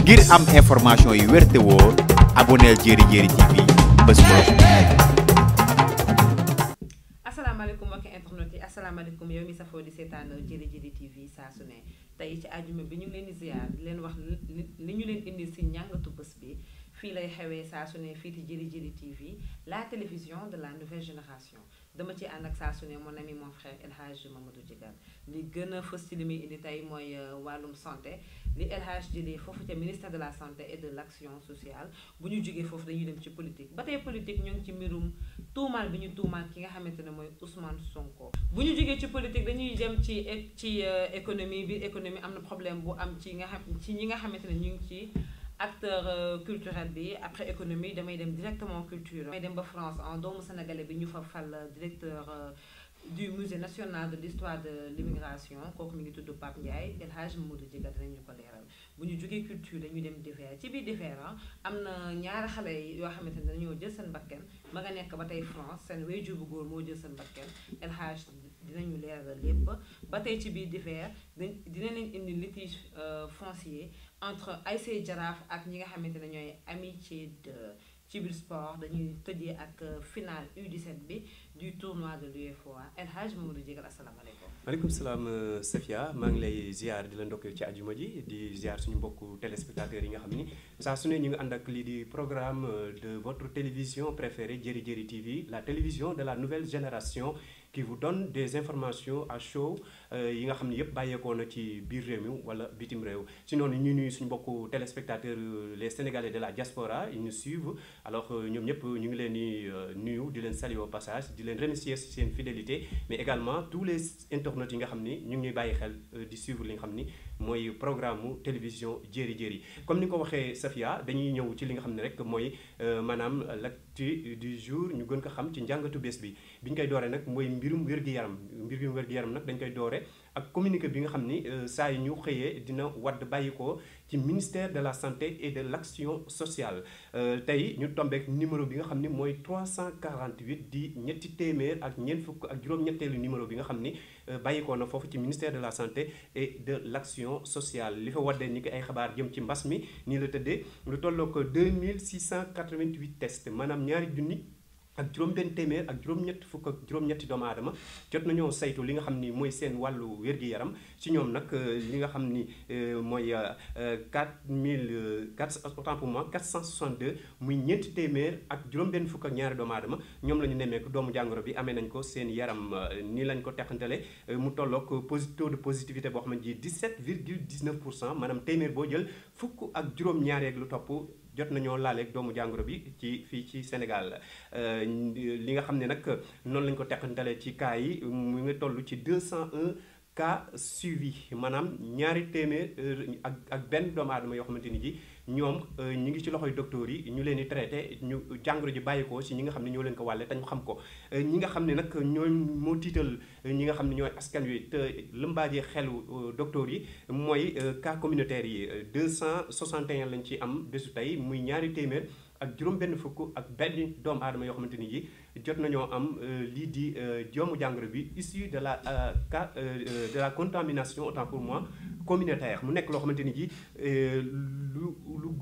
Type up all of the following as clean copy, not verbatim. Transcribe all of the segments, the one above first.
ngir am information yu wér te wóor abonneel Jéeri Jéeri TV bés cloche. asalaamaaleykum mbokki internet yi asalaamaaleykum yow mi safoo di seetaan Jéeri Jéeri TV saa su ne tey ci àjjuma bi ñu ngi leen di ziar di leen wax li ñu leen indi si njàngatu bés bi fii lay xewee saa su ne fii ci Jéeri Jéeri TV la télévision de la nouvelle génération dama ci ànd ak saa su ne mon ami mon frère El Hadj Mamadou Djigal li gën a fës ci li muy indi tey mooy wàllum santé li El Hadj jëlee foofu ca ministère de la santé et de l' action sociale bu ñu jógee foofu dañuy dem ci politique ba tey politique ñu ngi ci mbirum tuumaal bi ñu tuumaal ki nga xamante ne mooy Ousmane Sonko. bu ñu jógee ci politique dañuy dem ci économie bi économie am na problème bu am ci nga xam ci ñi nga xamante ne ñu ngi ci acteur culturel bi après économie damay dem directement culture. damay dem ba France en doomu sénégalais bi ñu fa fal directeur du musée national de l'histoire de l'immigration kooku mi ngi tudd Pape Ndiaye El Hadj Mamadou Djigal dinañu ko leeral bu ñu jógee culture dañuy dem divers ci biir divers am na ñaari xale yoo xamante ne dañoo jël seen bakken ma nga nekk ba tey France seen waajur bu góor moo jël seen bakken El Hadj dinañu leeral lépp ba tey ci biir divers dina leen indi litige foncier entre ASC Jaraaf ak ñi nga xamante ne ñooy amitié de ci biir sport dañuy tëjee ak finale U17 bi du tournoi de l'UEFOA El Hadj Mamadou Djigal asalaamaaleykum. maaleykum salaam Safia maa ngi lay ziar di la ndokkeel ci àjjuma ji di ziar suñu mbokku téléspectateurs yi nga xam ni saa su ne ñu ngi ànd ak lii di programme de votre télévision préférée Jéeri Jéeri TV la télévision de la nouvelle génération qui vous donne des informations à chaud yi nga xam ne yëpp bàyyeekoo na ci biir réew mi wala bitim réew si noonu ñu nuyu suñu mbokku téléspectateurs les sénégalais de la diaspora ils nous suivent alors ñoom ñëpp ñu ngi leen di nuyu di leen saluer au passage di leen remercier si seen fidélité mais également tous les internautes yi nga xam ni ñu ngi ñuy bàyyi xel di suivre li nga xam ni mooy programme mu télévision Jéeri Jéeri comme ni ko waxee Safia dañuy ñëw ci li nga xam ne rek mooy maanaam l'actu du jour ñu gën ko xam ci njàngatu bés bi bi ñu koy dooree nag mooy mbirum wér-gu-yaram nag dañ koy doore ak communiqué bi nga xam ni saa yu ñu xëyee dina wadd bàyyi ko ci ministère de la santé et de l'action sociale tey ñu tombeek numéro bi nga xam ni mooy 348 di ñetti téeméer ak ñeent fukk ak juróom-ñetteelu numéro bi nga xam ni bàyyikoo na foofu ci ministère de la santé et de l'action sociale li fa waddee ni ko ay xabaar jëm ci mbas mi nii la tëddee lu tolloo ko 2688 tests maanaam ñaari junni ak juróom-benn téeméer ak juróom-ñett fukk ak juróom-ñetti doomu aadama jot nañoo saytu li nga xam ni mooy seen wàllu wér-gi-yaram ci ñoom nag li nga xam ni mooy 462 muy ñeenti téeméer ak juróom-benn fukk ak ñaari doomu aadama ñoom la ñu nemmeeku doomu jàngoro bi amee nañ ko seen yaram nii lañ ko teqantale mu tolloog taux de positivité boo xamante ni 17,19% maanaam téeméer boo jël fukk ak juróom-ñaar yeeg lu topp jot nañoo laaleeg doomu jàngoro bi ci fii ci Sénégal li nga xam ne nag noonu lañ ko teqantale ci cas yi mu ngi toll ci 201 cas suivi maanaam ñaari téeméer ak benn doomu aadama yoo xamante ni ji ñoom ñu ngi ci loxoy docteur yi ñu leen di traité ñu jàngoro ji bàyyi ko si ñi nga xam ne ñoo leen ko wàlle te ñu xam ko ñi nga xam ne nag ñooy moo tiital ñi nga xam ne ñooy askan wi te lëmbaajee xelu docteur yi mooy cas communautaire yi 261 lañ ci am bésu tey muy ñaari téeméer ak juróom-benn fukk ak benn doomu aadama yoo xamante ni ji jot nañoo am lii di doomu jàngoro bi issu de la de la contamination autant pour moi communautaire mu nekk loo xamante ni ji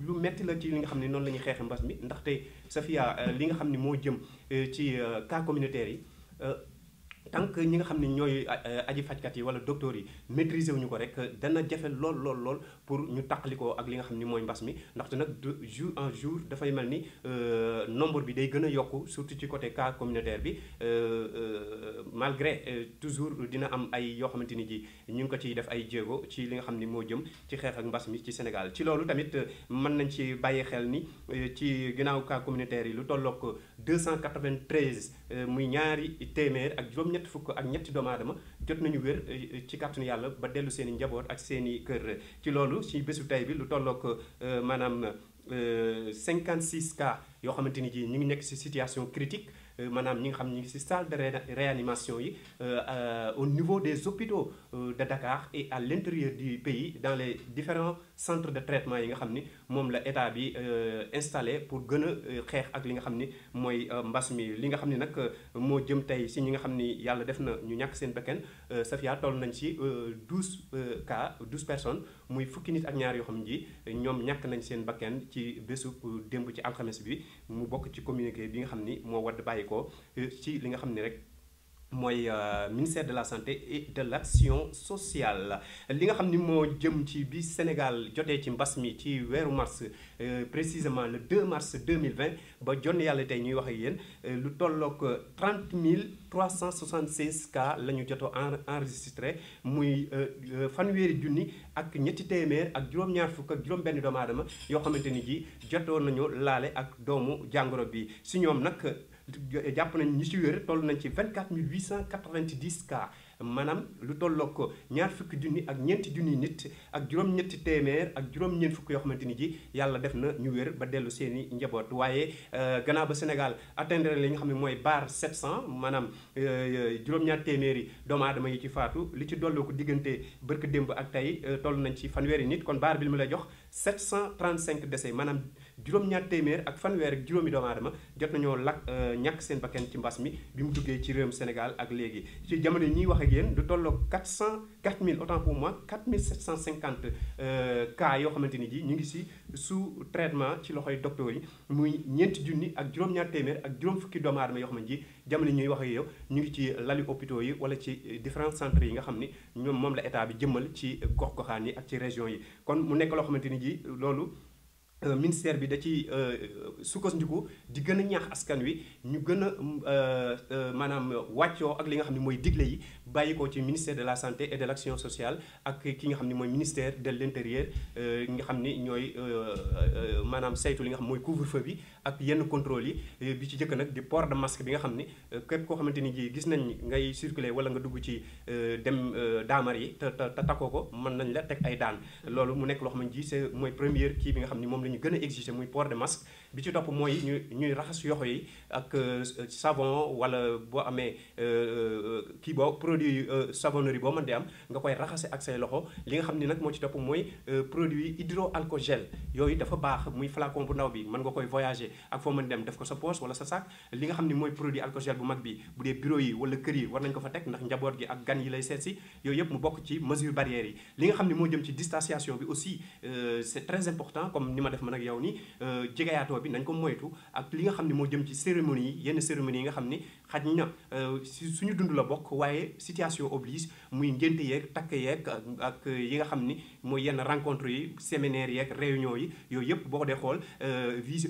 lu metti la ci li nga xam ne noonu la ñuy xeexe mbas mi ndaxte Safia li nga xam ne moo jëm ci cas communautaire yi tant que ñi nga xam ne ñooy aji fajkat yi wala docteurs yi maîtriser wuñu ko rek dana jafe lool pour ñu tàqalikoo ak li nga xam ni mooy mbas mi ndaxte nag de jour en jour dafay mel ni nombre bi day gën a yokku surtout ci côté cas communautaire bi malgré toujours dina am ay yoo xamante ni ji ñu ngi ko ciy def ay jéego ci li nga xam ni moo jëm ci xeex ak mbas mi ci Sénégal ci loolu tamit mën nañ ci bàyyi xel ni ci ginnaaw cas communautaire yi lu tollook 293 muy ñaari téeméer ak juróom-ñett fukk ak ñetti doomu aadama jot nañu wér ci kàttanu yàlla ba dellu seen i njaboot ak seen i kër ci loolu ci bésu tey bi lu tollook maanaam 56 cas yoo xamante ni ji ñu ngi nekk ci situation critique maanaam ñi nga xam ñi ngi ci salle de réanimation yi au niveau des hôpitaux de Dakar et à l'intérieur du pays dans les différents centres de traitement yi nga xam ni moom la état bi installé pour gën a xeex ak li nga xam ni mooy mbas mi li nga xam ni nag moo jëm tey ci ñi nga xam ni yàlla def na ñu ñàkk seen bakkan Safia toll nañ ci 12 cas 12 personnes muy fukki nit ak ñaar yoo xam ni ñoom ñàkk nañ seen bakkan ci bésu démb ci alxames bi mu bokk ci communiqué bi nga xam ni moo wadd bàyyi ko ci li nga xam ni rek mooy ministère de la santé et de l'action sociale li nga xam ni moo jëm ci bi Sénégal jotee ci mbas mi ci weeru mars précisément le 2 mars 2020 ba jonn yàlla tey ñuy wax ak yéen lu tolloog 30 376 cas la ñu jotoo enregistré muy fanweeri junni ak ñetti téeméer ak juróom-ñaar fukk ak juróom-benn doomu aadama yoo xamante ni ji jotoo nañu laale ak doomu jàngoro bi si ñoom nag jàpp nañ ñi ci wér toll nañ ci 24 890 cas maanaam lu tolloog ko ñaar fukki junni ak ñeenti junni nit ak juróom-ñetti téeméer ak juróom-ñeent fukk yoo xamante ni ji yàlla def na ñu wér ba dellu seeni njaboot waaye gannaaw ba Sénégal atteindre li nga xam ne mooy barre 700 maanaam juróom-ñaar téeméeri doomu aadama yi ci faatu li ci dolloo ko diggante bërka démb ak tey toll nañ ci fanweeri nit kon barre bi li mu lay jox 735 décès maanaam juróom-ñaar téeméer ak fanweer ak juróomi doomu aadama jot nañoo ñàkk seen bakkan ci mbas mi bi mu duggee ci réewum Sénégal ak léegi ci jamono yi ñuy wax ak yéen du tolloo 4000 autant pour moi 4750 cas yoo xamante ni ji ñu ngi si sous traitement ci loxoy docteur yi muy ñeenti junni ak juróom-ñaar téeméer ak juróom fukki doomu aadama yoo xam ne ji jamono ñuy wax ak yow ñu ngi ci lali hôpitaux yi wala ci différents centres yi nga xam ni ñoom moom la état bi jëmmal ci gox-goxaan yi ak ci région yi kon mu nekk loo xamante ni ji loolu ministère bi da ci sukkandiku di gën a ñaax askan wi ñu gën a maanaam wàccoo ak li nga xam ne mooy digle yi bàyyi ko ci ministère de la santé et de l'action sociale ak ki nga xam ne mooy ministère de l'intérieur nga xam ni ñooy maanaam saytu li nga xam mooy couvre-feu bi ak yenn contrôle yi bi ci jëkk nag di port de masque bi nga xam ni képp koo xamante ni ji gis nañ ngay circuler wala nga dugg ci dem daamar yi te takkoo ko mën nañ la teg ay daan loolu mu nekk loo xam ne ji c'est mooy première kii bi nga xam ni moom la ñu gën a exiger muy port de masque bi ci topp mooy ñuy raxas yoxo yi ak savon wala boo amee kii boo produit savonnerie boo mën di am nga koy raxase ak say loxo li nga xam ni nag moo ci topp mooy produit hydroalcool yooyu dafa baax muy flacon bu ndaw bi mën nga koy voyager ak foo mën dem def ko sa poche wala sa sac li nga xam ni mooy produit alcool gel bu mag bi bu dee bureau yi wala kër yi war nañ ko fa teg ndax njaboot gi ak gan yi lay seet si yooyu yëpp mu bokk ci mesure barrières yi li nga xam ni moo jëm ci distanciation bi aussi c'est très important comme ni ma def man ak yow ni jegeyaatoo bi nañ ko moytu ak li nga xam ni moo jëm ci cérémonie yi yenn cérémonie yi nga xam ni xaj na suñu dund la bokk waaye situation oblige muy ngénte yeeg takk yeeg ak yi nga xam ni mooy yenn rencontre yi séminaire yeeg réunion yi yooyu yëpp boo ko dee xool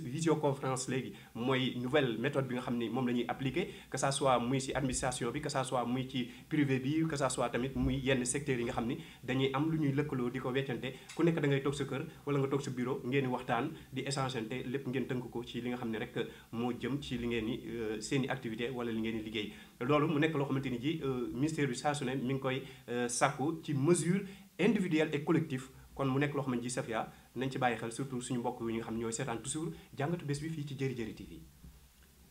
visioconférence léegi mooy nouvelle méthode bi nga xam ni moom la ñuy appliquer que ça soit muy ci administration bi que ça soit muy ci privé bi que ça soit tamit muy yenn secteurs yi nga xam ni dañuy am lu ñuy lëkkaloo di ko weccante ku nekk da ngay toog sa kër wala nga toog sa bureau ngeen waxtaan di échangeante lépp ngeen tënk ko ci li nga xam ne rek moo jëm ci li ngeen ni seeni activité wala li ngeen di liggéey loolu mu nekk loo xamante ni ji ministère bi saa su ne mi ngi koy sàkku ci mesure individuelle et collective kon mu nekk loo xamante ni ji Safia nañ ci bàyyi xel surtout suñu mbokk yi nga xam ne ñooy seetaan toujours jàngatu bés bi fii ci Jëri Jëri TV.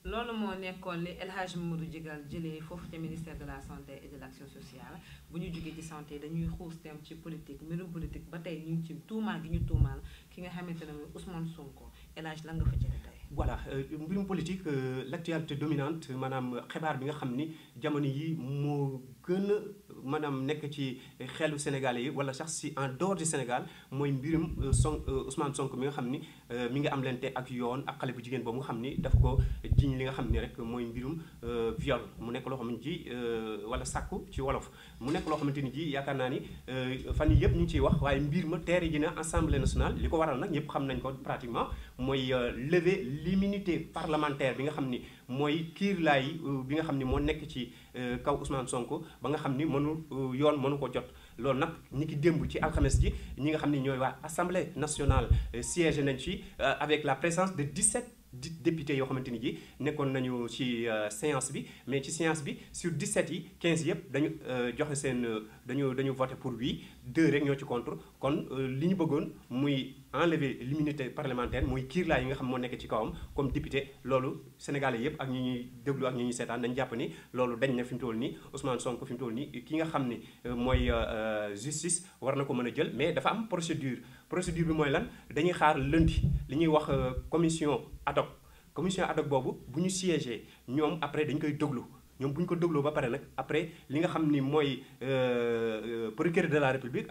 loolu moo nekkoon li El Hadj Mamadou Djigal jëlee foofu ca ministère de la santé et de l'action sociale bu ñu jógee ci santé dañuy xuus dem ci politique mbirum politique ba tey ñu ngi ci tuumaal gi ñu tuumaal ki nga xamante ne mooy Ousmane Sonko El Hadj lan nga fa jëlee tey. voilà mbirum politique l'actualité dominante maanaam xibaar bi nga xam ni jamono yi moo gën a maanaam nekk ci xelu Sénégalais yi wala sax si en dehors du Sénégal mooy mbirum Ousmane Sonko mi nga xam ni mi ngi am lente ak yoon ak xale bu jigéen boobu nga xam ni daf ko jiñ li nga xam ni rek mooy mbirum viol mu nekk loo xamante ni ji wala sàkku ci wolof mu nekk loo xamante ni ji yaakaar naa ni fan yii yëpp ñu ngi ciy wax waaye mbir ma teere ji na Assemblée nationale li ko waral nag ñëpp xam nañ ko pratiquement mooy lever l'immunité parlementaire bi nga xam ni mooy kiirlaay bi nga xam ni moo nekk ci kaw Ousmane Sonko ba nga xam ni yoon mënu ko jot loolu nag ñi ki démb ci alxames ji ñi nga xam ni ñooy waa Assemblée nationale siège nañ ci avec la présence de 17 député yoo xamante ni ji nekkoon nañu ci séance bi mais ci séance bi sur 17 yi 15 yëpp dañu joxe seen dañu voté pour oui 2 rek ñoo ci contre kon li ñu bëggoon muy enlever l'immunité parlementaire muy kiirlaa yi nga xam moo nekk ci kawam comme député loolu sénégalais yëpp ak ñi ñuy déglu ak ñi ñuy seetaan dañu jàpp ni loolu dañ na fi mu toll nii Ousmane Sonko fi mu toll nii ki nga xam ni mooy justice war na ko mën a jël mais dafa am procédure bi mooy lan dañuy xaar lundi li ñuy wax commission ad hoc boobu bu ñu siégé ñoom après dañ koy déglu ñoom bu ñu ko dégloo ba pare nag après li nga xam ni mooy procureur de la République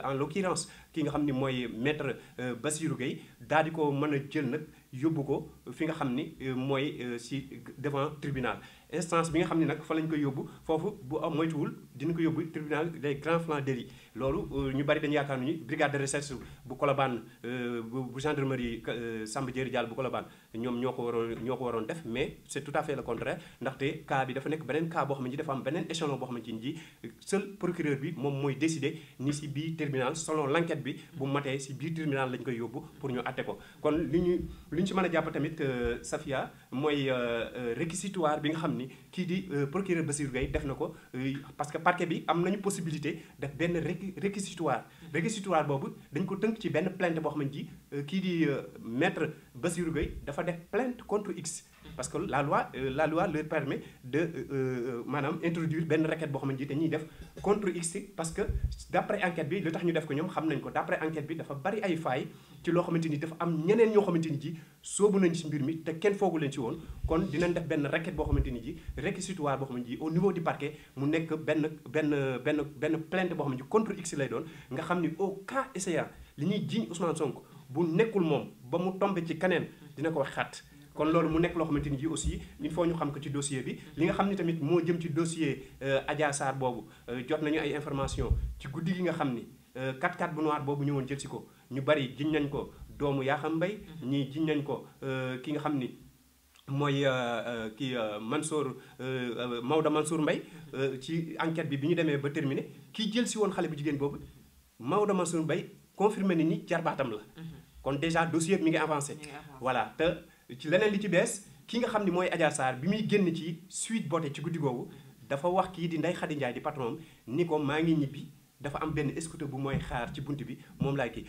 en l'occurrence ki nga xam ni mooy maître Bassirou Gueye daal di ko mën a jël nag yóbbu ko fi nga xam ni mooy si devant tribunal instance bi nga xam ni nag fa lañ koy yóbbu foofu bu am moytuwul dina ko yóbbu tribunal des grands flagrants délits loolu ñu bari dañu yaakaar ni brigade de recherche bu Colobane bu gendarmerie Samba Diéry Diallo bu Colobane ñoom ñoo ko waroon def mais c'est tout à fait le contraire ndaxte cas bi dafa nekk beneen cas boo xam ne dafa am beneen échelon boo xamante ni seul procureur bi moom mooy décider ni si biir tribunal selon l'enquête bi bu matee si biir tribunal lañ koy yóbbu pour ñu atte ko kon li ñu ci mën a jàpp tamit Safia mooy réquisitoire bi nga xam ni kii di procureur Bassirou Gueye def na ko parce que parquet bi am nañu possibilité def benn réquisitoire boobu dañ ko tënk ci benn plainte boo xam ne kii di maître Bassirou Gueye dafa def plainte contre X parce que la loi leur permet de maanaam introduire benn requête boo xamante ni dañuy def contre X parce que d'après enquête bi lu tax ñu def ko ñoom xam nañ ko d'après enquête bi dafa bari ay failles ci loo xamante ni dafa am ñeneen ñoo xamante ni ji soobu nañ ci mbir mi te kenn foogu leen ci woon kon dinañ def benn requête boo xamante ni ji réquisitoire boo xamante ni au niveau du parquet mu nekk benn plainte boo xamante ni contre X lay doon nga xam ni au cas échéant li ñuy jiiñ Ousmane Sonko bu nekkul moom ba mu tombé ci keneen dina ko wax xat kon loolu mu nekk loo xamante ni ji aussi il faut ñu xam ko ci dossier bi li nga xam ni tamit moo jëm ci dossier Adja Sarr boobu jot nañu ay information ci guddi gi nga xam ni 4x4 bu noir boobu ñëwoon jël si ko ñu bari jiñ nañ ko doomu Yakham Mbaye ñii jiñ nañ ko ki nga xam ni mooy kii Maodo Mansour Mbaye ci enquête bi ñu demee ba terminé kii jël si woon xale bu jigéen boobu Maodo Mansour Mbaye confirmé ni jarbaatam la kon déjà dossier bi mi ngi avancé voilà te ci leneen li ci bees ki nga xam ni mooy Adja Sarr bi muy génn ci Sweet Beauté ci guddi googu dafa wax kii di Ndeye Khady Ndiaye di patron ni ko maa ngi ñibbi dafa am benn scooter bu mooy xaar ci bunt bi moom laay kii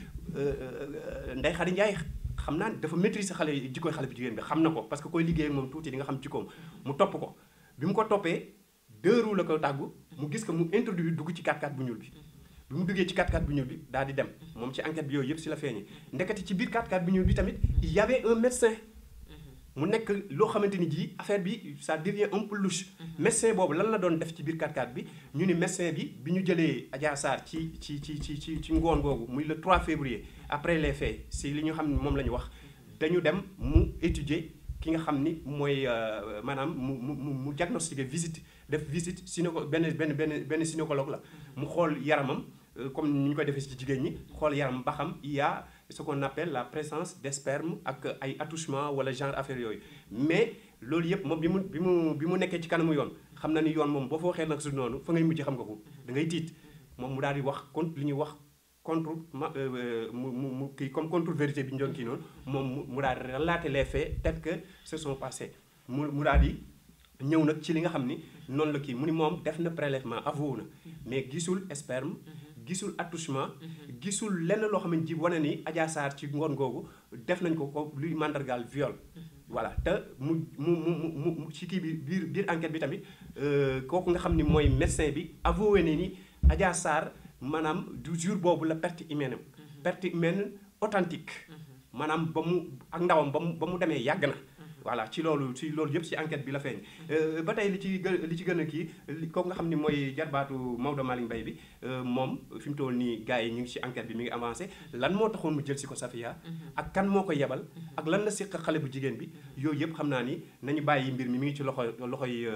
Ndeye Khady Ndiaye xam naa dafa maîtriser jikkoy xale bu jigéen bi xam na ko parce que koy liggéey ak moom tuuti di nga xam jikkoom mu topp ko bi mu ko toppee 2 roues la ko tàggu mu gis ko mu introduire dugg ci 4x4 bu ñuul bi bi mu duggee ci 4x4 bu ñuul bi daal di dem moom ci enquête bi yooyu yëpp si la feeñee ndekete ci biir 4x4 bu ñuul bi tamit il y avait un médecin mu nekk loo xamante ni ji affaire bi ça devient un peu louche médecin boobu lan la doon def ci biir 4x4 bi ñu ni médecin bi ñu jëlee Adja Sarr ci ngoon googu muy le 3 février après les faits si li ñu xam ne moom la ñu wax dañu dem mu étudier ki nga xam ni mooy maanaam mu diagnostiquer def visite benn gynécologue la mu xool yaramam comme ni ñu koy defee ci jigéen ñi xool yaram ba xam il y a ce qu'on appelle la présence de sperme ak ay attouchement wala genre affaire yooyu mais loolu yëpp moom bi mu nekkee ci kanamu yoon xam na ni yoon moom boo fa waxee nag su noonu fa ngay mujj xam nga ko da ngay tiit moom mu daal di wax contre li ñuy wax contre mu kii comme contre vérité bi ñu doon kii noonu moom mu daal di relater les faits tels que se sont passés mu daal di ñëw nag ci li nga xam ni noonu la kii mu ni moom def na prélèvement avoué na mais gisul sperme gisul attouchement gisul lenn loo xam ne ji wane ni Adja Sarr ci ngoon googu def nañ ko luy mandargaal viol voilà te mu ci kii bi biir enquête bi tamit kooku nga xam ni mooy médecin bi avoué ne ni Adja Sarr maanaam du jour boobu la perte humaine authentique maanaam ba mu ak ndawam ba mu demee yàgg na voilà ci loolu yëpp ci enquête bi la feeñ ba tey li ci gën a kii kooku nga xam ni mooy jarbaatu Maodo Malick Mbaye bi moom fi mu toll nii gars yi ñu ngi ci enquête bi mi ngi avancé lan moo taxoon mu jël si ko Safia ak kan moo ko yebal ak lan la séq xale bu jigéen bi yooyu yëpp xam naa ni nañu bàyyi mbir mi ngi ci loxoy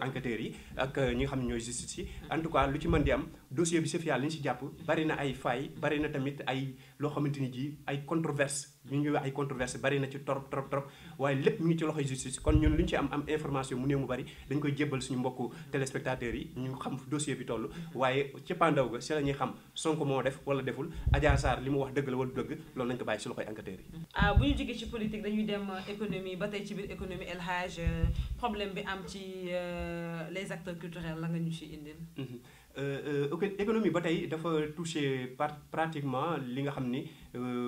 enquêteurs yi ak ñi nga xam ne ñooy justice yi en tout cas lu ci mën di am dossier bi Safia li ñu ci jàpp bari na ay failles bari na tamit ay loo xamante ni ji ay controverse ñu ngi ay controverse bari na ci trop waaye lépp ngi ci loxoy justice kon ñun lu ñu ci am information mu néew mu bari dañ koy jébbal suñu mbokku téléspectateurs yi ñu xam dossier bi toll waaye ci pandaw ga si la ñuy xam Sonko moo def wala deful Adja Sarr li mu wax dëgg la wala dëgg loolu nañ ko bàyyi si loxoy enquêteurs yi. bu ñu jógee ci politique dañuy dem économie ba tey ci biir économie El Hadj problème bi am ci les acteurs culturels la nga ñu ci indil. économie ba tey dafa touché pratiquement li nga xam ni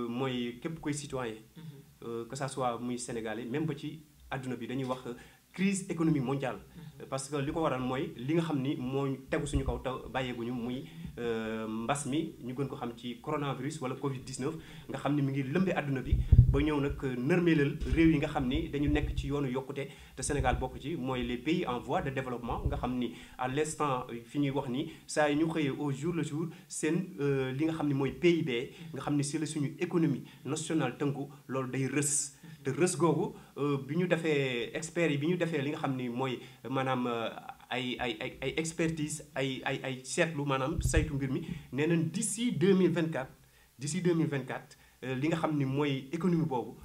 mooy képp koy citoyen que ça soit muy sénégalais même ba ci àdduna bi dañuy wax crise économique mondiale parce que li ko waral mooy li nga xam ni moo tegu suñu kaw te bàyyeeguñu muy mbas mi ñu gën ko xam ci coronavirus wala Covid 19 nga xam ni mi ngi lëmbee àdduna bi ba ñëw nag nërmeelal réew yi nga xam ni dañu nekk ci yoonu yokkute te Sénégal bokk ci mooy les pays en voie de développement nga xam ni à l'instant fi ñuy wax ni saa yi ñu xëyee au jour le jour seen li nga xam ni mooy PIB nga xam ni si la suñu économie nationale tënku loolu day rës te rës googu bi ñu defee experts yi bi ñu defee li nga xam ni mooy maanaam ay expertise ay seetlu maanaam saytu mbir mi nee nañ d'ici 2024 li nga xam ni mooy économie boobu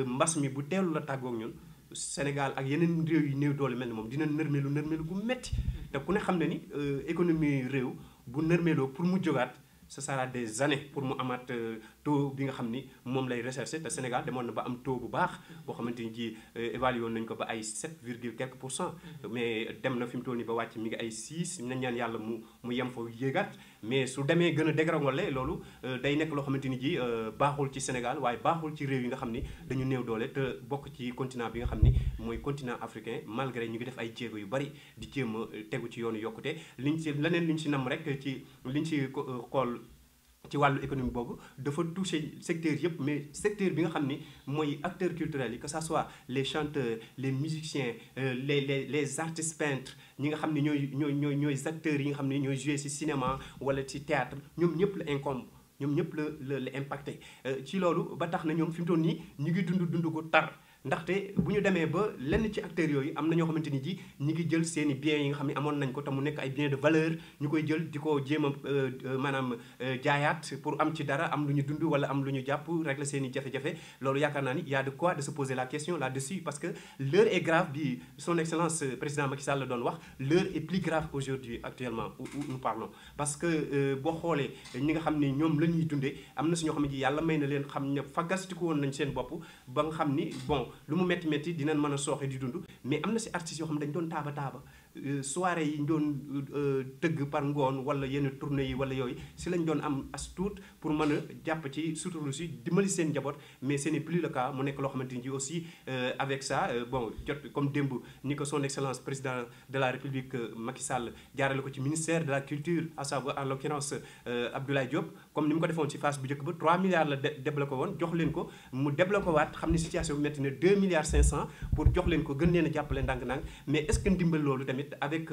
mbas mi bu teelu la tàggoog ñun Sénégal ak yeneen réew yi néew doole mel ni moom dina nërmeelu gu metti te ku ne xam ne ni économie réew bu nërmeeloo pour mu jógaat ce sera des années pour mu amaat taux bi nga xam ni moom lay recherché te Sénégal demoon na ba am taux bu baax boo xamante ni ji évalué woon nañu ko ba ay 7 virgule quelque pour cent mais dem na fi mu toll nii ba wàcc mi ngi ay 6 nañ ñaan yàlla mu yem fa yéegaat mais su demee gën a dégringolé loolu day nekk loo xamante ni ji baaxul ci Sénégal waaye baaxul ci réew yi nga xam ni dañu néew doole te bokk ci continent bi nga xam ni mooy continent africain malgré ñu ngi def ay jéego yu bari di jéem a tegu ci yoonu yokkute liñ ci leneen liñ ci nam rek ci liñ ci xool ci wàllu économie boobu dafa touché secteur yëpp mais secteur bi nga xam ni mooy acteurs culturels yi que ça soit les chanteurs les musiciens les artistes peintres ñi nga xam ne ñooy acteurs yi nga xam ne ñooy jouer ci cinéma wala ci théâtre ñoom ñëpp la incombe ñoom ñëpp la impacté ci loolu ba tax na ñoom fi mu toll nii ñu ngi dund ko tar ndaxte bu ñu demee ba lenn ci acteurs yooyu am na ñoo xamante ni ji ñi ngi jël seen i biens yi nga xam ne amoon nañ ko te mu nekk ay biens de valeur ñu koy jël di ko jéem a maanaam jaayaat pour am ci dara am lu ñu dund wala am lu ñu jàpp régler seen i jafe-jafe loolu yaakaar naa ni y a de quoi de se poser la question là-dessus parce que l'heure est grave bi son excellence président Macky Sall la doon wax l'heure est plus grave aujourd'hui actuellement où nous parlons parce que boo xoolee ñi nga xam ni ñoom la ñuy dundee am na si ñoo xam ne ji yàlla may na leen xam ne fagastiku woon nañ seen bopp ba nga xam ni bon lu mu métti dinañ mën a sooxe di dund mais am na si artistes yoo xam ne dañu doon taaba soirée yi ñu doon tëgg par ngoon wala yenn tournée yi wala yooyu si lañ doon am as tuut pour mën a jàpp ci surtout si dimbali seen njaboot mais ce n'est plus le cas mu nekk loo xamante ni aussi avec ça bon jot comme démb ni ko son excellence président de la république Macky Sall jaarale ko ci ministère de la culture à savoir en l'occurrence Abdoulaye Diop comme ni mu ko defoon ci phase bu njëkk ba 3 milliards la débloqué woon jox leen ko mu débloqué waat xam ne situation bi métti na 2 milliards 500 pour jox leen ko gën leen a jàppale ndànk-ndànk mais est-ce que ndimbal loolu tamit avec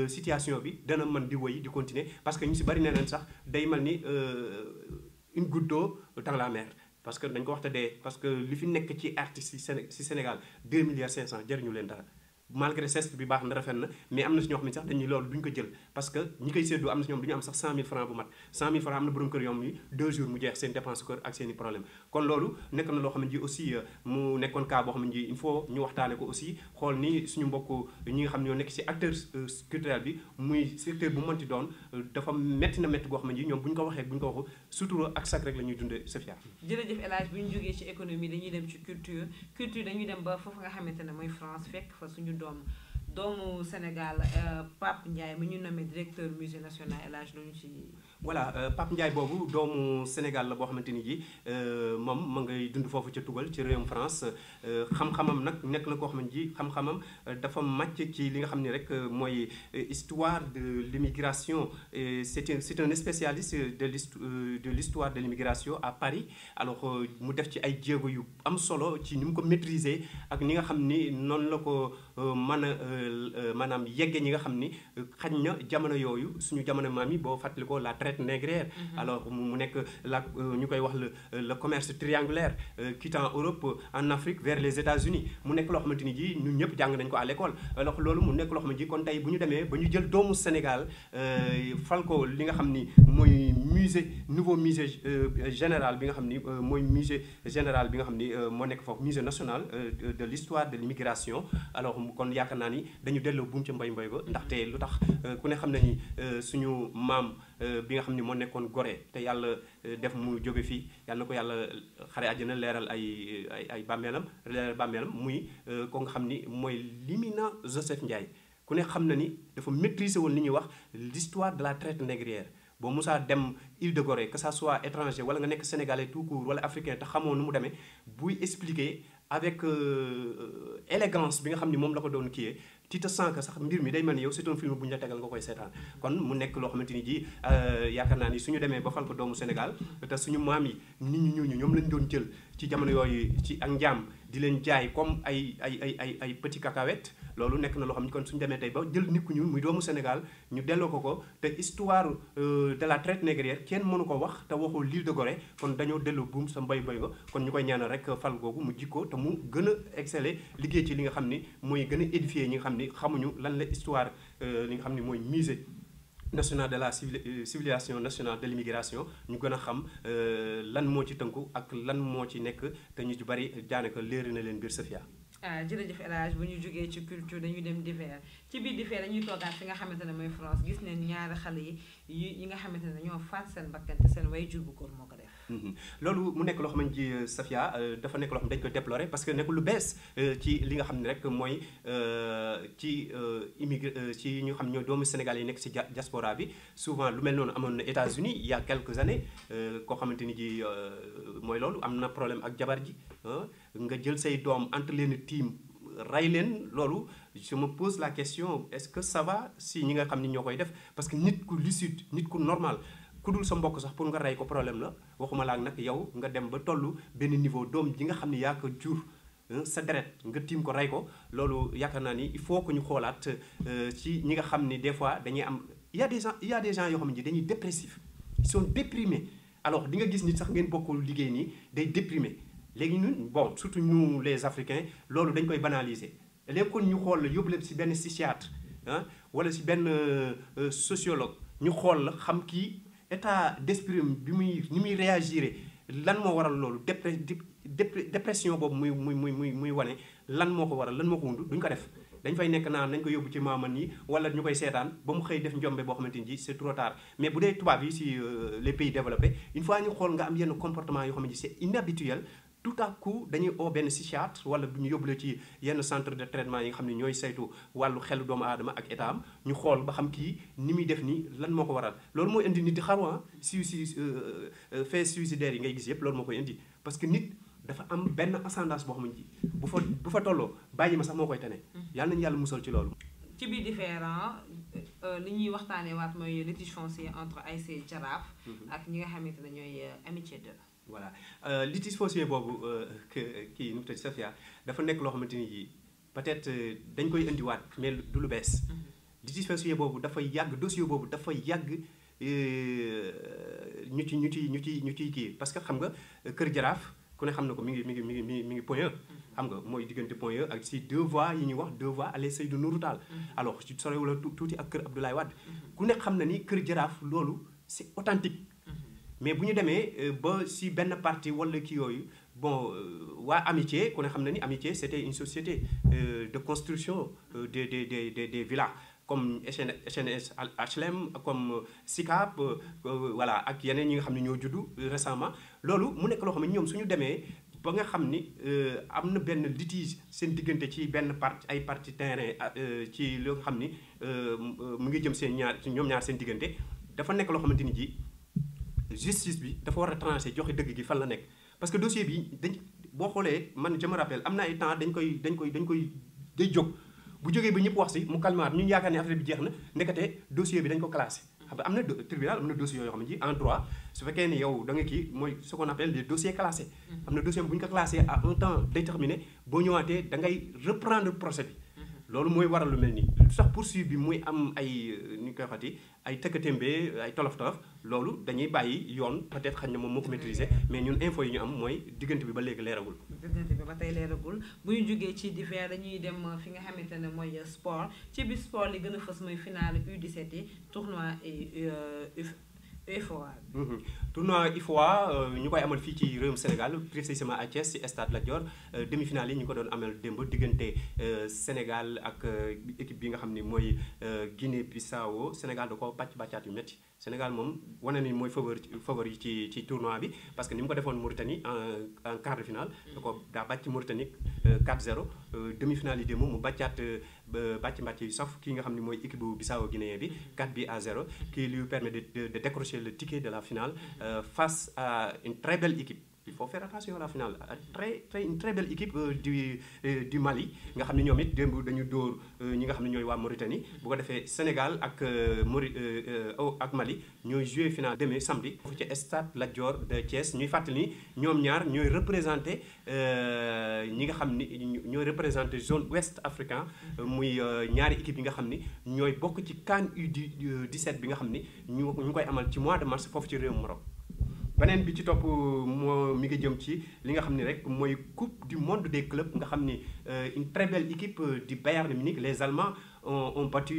situation bi dana mën di woy di continuer parce que ñu si bari nee nañ sax day mel ni une goutte d'eau dans la mer parce que dañ ko waxta dee parce que li fi nekk ci artistes si Sénégal 2 milliards 500 jëriñu leen dara malgré geste bi baax na rafet na mais am na si ñoo xam ne sax dañuy loolu duñ ko jël parce que ñi koy séddoo am na si ñoom du ñu am sax 100 000 francs bu mat 100 000 francs am na borom kër yom yi 2 jours mu jeex seen dépense kër ak seen i problème kon loolu nekk na loo xam ne ji aussi mu nekkoon cas boo xam ne ji il faut ñu waxtaane ko aussi xool ni suñu mbokk ñi nga xam ne ñoo nekk si acteur culturel bi muy secteur bu mënti doon dafa métti goo xam ne ji ñoom bu ñu ko waxee bu ñu ko waxu surtout ak sac rek la ñuy dundee Safia. jërëjëf El Hadj bu ñu jógee ci économie dañuy dem ci culture dañuy dem ba foofu nga xamante ne mooy France fekk fa suñu doomu Sénégal Pape Ndiaye mi ñu nommé directeur musée national El Hadj lu ñu ci. voilà Pape Ndiaye boobu doomu Sénégal la boo xamante ni ji moom ma ngay dund foofu ca tugal ci réewum France xam-xamam nag nekk na koo xam ne ji xam-xamam dafa màcc ci li nga xam ne rek mooy histoire de l'immigration c'est un spécialiste de l'histoire de l'immigration à Paris alors mu def ci ay jéego yu am solo ci ni mu ko maîtriser ak ni nga xam ni noonu la ko mën a maanaam yegge ñi nga xam ni xañ na jamono yooyu suñu jamono maam yi boo fàttali ko la traite traite négrière. Alors mu nekk la ñu koy wax le commerce triangulaire quittant Europe en Afrique vers les États-Unis mu nekk loo xamante ni ji ñun ñëpp jàng nañ ko à l'école. alors loolu mu nekk loo xamante ni kon tey bu ñu demee ba ñu jël doomu Sénégal fal ko li nga xam ni mooy nouveau musée général bi nga xam ni mooy musée général bi nga xam ni moo nekk foofu musée national de l'histoire de l'immigration. alors kon yaakaar naa ni dañu delloo buum ca mbay ba ndaxte lu tax ku ne xam na ni suñu maam bi nga xam ni moo nekkoon Gorée te yàlla def mu jóge fii yàlla na ko yàlla xare àjjana leeral ay bàmmeelam muy ko nga xam ni mooy Limina Joseph Ndiaye ku ne xam na ni dafa maîtriser woon li ñuy wax l'histoire de la traite négrière. boo musaa dem île de Gorée que ça soit étranger wala nga nekk sénégalais tout court wala africain te xamoo nu mu demee buy expliquer avec élégance bi nga xam ni moom la ko doon kiyee tu te sens que sax mbir mi day mel ni yow c'est un film bu ñu la tegal nga koy seetaan. kon mu nekk loo xamante ni ji yaakaar naa ni suñu demee ba fal ko doomu Sénégal te suñu maam yi nit ñu ñuul ñi ñoom lañ doon jël ci jamono yooyu ci ak njaam di leen jaay comme ay petit cacahuètes. loolu nekk na loo xam ne kon suñu demee tey ba jël nit ku ñuul muy doomu Sénégal ñu delloo ko te histoire de la traite négrière kenn mënu ko wax te waxoo l'île de Gorée kon dañoo delloo buum sa mbay ba kon ñu koy ñaanal rek fal googu mu jikko te mu gën a exceller liggéey ci li nga xam ni mooy gën a édifier ñi nga xam ni xamuñu lan la histoire li nga xam ni mooy musée national de la civilisation nationale de l'immigration ñu gën a xam lan moo ci tënku ak lan moo ci nekk te ñu ci bari daanaka léeri na leen biir Safia. jërëjëf El Hadj bu ñu jógee ci culture dañuy dem divers ci biir divers dañuy toogaat fi nga xamante ne mooy France gis neen ñaari xale yi nga xamante ne ñoo faat seen bakkan te seen waajur bu góor moo ko def. loolu mu nekk loo xamante ni Safia dafa nekk loo xam dañ koy déplorer parce que nekkul lu bees ci li nga xam ne rek mooy ci ci ñu xam ñooy doomu Sénégal yi nekk ci diaspora bi souvent lu mel noonu amoon na États-Unis il y a quelques années koo xamante ni ji mooy loolu am na problème ak jabar ji nga jël say doom entre leen tiim ray leen loolu je me pose la question est-ce que ça va si ñi nga xam ni ñoo koy def parce que nit ku lucide nit ku normal ku dul sa mbokk sax pour nga rey ko problème la waxuma laa nag yow nga dem ba tollu benn niveau doom ji nga xam ni yaa ko jur sa deret nga tiim ko rey ko loolu yaakaar naa ni il faut que ñu xoolaat ci ñi nga xam ni des fois dañuy am il y a des gens yoo xam ne dañuy dépressifs ils sont déprimés alors di nga gis nit sax ngeen bokkul liggéey nii day déprimé léegi ñun bon surtout ñu les africains loolu dañ koy banaliser léegi kon ñu xool la yóbbu leen si benn psychiatre wala si benn sociologue ñu xool la xam kii état d'esprit bi ni muy réagir lan moo waral loolu dépression boobu muy wane lan moo ko waral lan moo ko wund duñ ko def dañ fay nekk naan nañ ko yóbbu ci maaman yi wala ñu koy seetaan ba mu xëy def njombe boo xamante ni ji c'est trop tard mais bu dee tubaab yi si les pays développés une fois ñu xool nga am yenn comportement yoo xamante ni c'est inhabituel tout à coup dañuy oo benn psychiatre wala bu ñu yóbbule ci yenn centre de traitement yi nga xam ne ñooy saytu wàllu xelu doomu aadama ak état am ñu xool ba xam kii ni muy def nii lan moo ko waral loolu mooy indi nit di xaru fait suicidaire yi ngay gis yëpp loolu moo koy indi parce que nit dafa am benn ascendance boo xam ne bu fa tolloo bàyyi ma sax moo koy tane yàlla nañu yàlla musal ci loolu. ci biir différent li ñuy waxtaanee waat mooy litige foncier entre ASC Jaraaf ak ñi nga xamante ne ñooy Amitié 2. voilà litige foncier boobu kii nu mu tudd Safia dafa nekk loo xamante ni ji peut-être dañ koy indiwaat mais du lu bees. litige foncier boobu dafa yàgg dossier boobu dafa yàgg ñu ciy kii parce que xam nga Kër Jaraaf ku ne xam na ko mi ngi Point E. xam nga mooy diggante Point E ak si 2 voies yi ñuy wax 2 voies allée Seydou Nourou Tall. alors ci sorewula tuuti ak Kër Abdoulaye Wade. ku ne xam na ni Kër Jaraaf loolu c'est authentique. mais bu ñu demee ba si benn partie wala kii yooyu bon waa Amitié ku ne xam na ni Amitié c'était une société de construction des villas comme HNS HLM comme SICAP voilà ak yeneen ñi nga xam ne ñoo juddu récemment loolu mu nekk loo xam ne ñoom suñu demee ba nga xam ni am na benn litige seen diggante ci benn ay partie terrain ci loo xam ni mu ngi jëm ñoom ñaar seen diggante dafa nekk loo xamante ni ji justice bi dafa war a trancher joxe dëgg gi fan la nekk parce que dossier bi boo xoolee man je me rappelle am na ay temps day jóg bu jógee ba ñëpp wax si mu calmaat ñun yaakaar ne affaire bi jeex na ndekete dossier bi dañ ko classé xam nga am na tribunal am na dossier yoo xam ne ji en droit su fekkee ne yow da nga kii mooy ce qu'on appelle les dossiers classés am na dossier bu ñu ko classé à un temps déterminé boo ñëwaatee da ngay reprendre procès bi loolu mooy waral lu mel nii sax poursuite bi muy am ay ni ñu koy waxati ay tëkkatémbe ay tolof-tolof loolu dañuy bàyyi yoon peut-être xañ na moom moo ko maîtriser mais ñun info yi ñu am mooy diggante bi ba léegi leeragul. diggante bi ba tey leeragul bu ñu jógee ci divers dañuy dem fi nga xamante ne mooy sport ci biir sport li gën a fës mooy finale U17 yi tournoi UFOA. tournoi UFOA ñu koy amal fii ci réewum Sénégal précisément à Thiès ci stade Lat Dior demi-finale yi ñu ko doon amal démb diggante Sénégal ak équipe bi nga xam ni mooy Guinée-Bissau. Sénégal da ko bàccaat yu métti. Sénégal moom wane ni mooy favori ci tournoi bi parce que ni mu ko defoon Mauritanie en quart de finale daa bàcc Mauritanie 4-0 demi-finale yi démb mu bàccaat bàcc yu saf kii nga xam ne mooy équipe bu Bissau Guinéen bi 4-0 qui lui permet de décrocher le ticket de la finale face à une très belle équipe. Il faut faire attention à la finale une très belle équipe du Mali nga xam ne ñoom it démb dañu dóor ñi nga xam ne ñooy waa Mauritanie bu ko defee Sénégal ak Mali ñooy joué finale demain samedi foofu ci stade Lat Dior de Thiès ñuy fàttali ni ñoom ñaar ñooy représenté ñi nga xam ni ñooy représenté zone ouest africain muy ñaari équipe yi nga xam ni ñooy bokk ci CAN U17 bi nga xam ni ñu koy amal ci mois de mars foofu ci réewum Maroc. beneen bi ci topp moo mi ngi jëm ci li nga xam ni rek mooy coupe du monde des clubs nga xam ni une très belle équipe du Bayern Munich les Allemands ont battu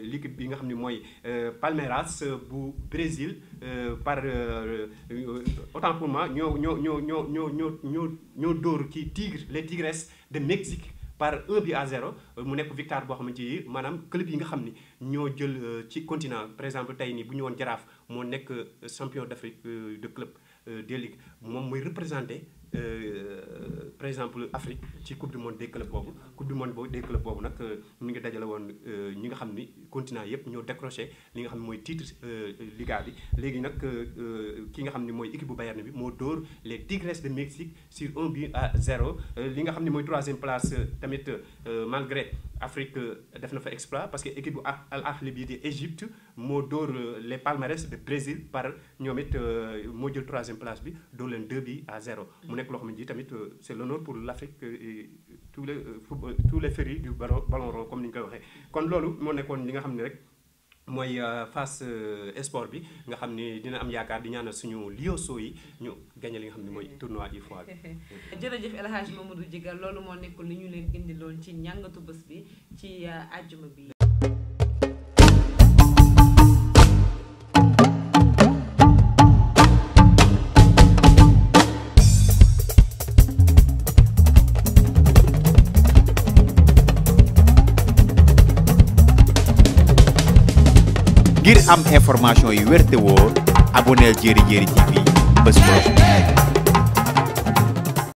l'équipe bi nga xam ni mooy Palmeiras bu Brésil par autant pour moi ñoo dóor ci les Tigres de Mexique par 1-0 mu nekk victoire boo xamante ni maanaam club yi nga xam ni ñoo jël ci continent par exemple tey nii bu ñu woon Jaraaf moo nekk champion d'Afrique de club des ligues moom mooy représenté par exemple Afrique ci coupe du monde des clubs boobu coupe du monde des clubs boobu nag mi ngi dajale woon ñi nga xam ni continent yëpp ñoo décroché li nga xam ne mooy titre Liga bi léegi nag ki nga xam ni mooy équipe bu Bayern bi moo dóor les Tigres de Mexique sur 1-0 li nga xam ni mooy troisième place tamit malgré Afrique def na fa exploit parce que équipe bu Al Ahly bi di Égypte moo dóor les Palmeiras de Brésil par ñoom it moo jël troisième place bi dóor leen 2-0 mu nekk loo xamante ni tamit c'est l'honneur pour l'Afrique et tous les férus du ballon rond comme ni ñu koy waxee kon loolu moo nekkoon li nga xam ne rek mooy face sport bi nga xam ni dina am yaakaar di ñaanal suñu lioso yi ñu gagné li nga xam ne mooy tournoi UFOA bi. jërëjëf El Hadj Mamadou Djigal loolu moo nekk li ñu leen indiloon ci njàngatu bés bi ci àjjuma bi. ngir am information yu wér te wóor abonneel Jeri Jeri TV bés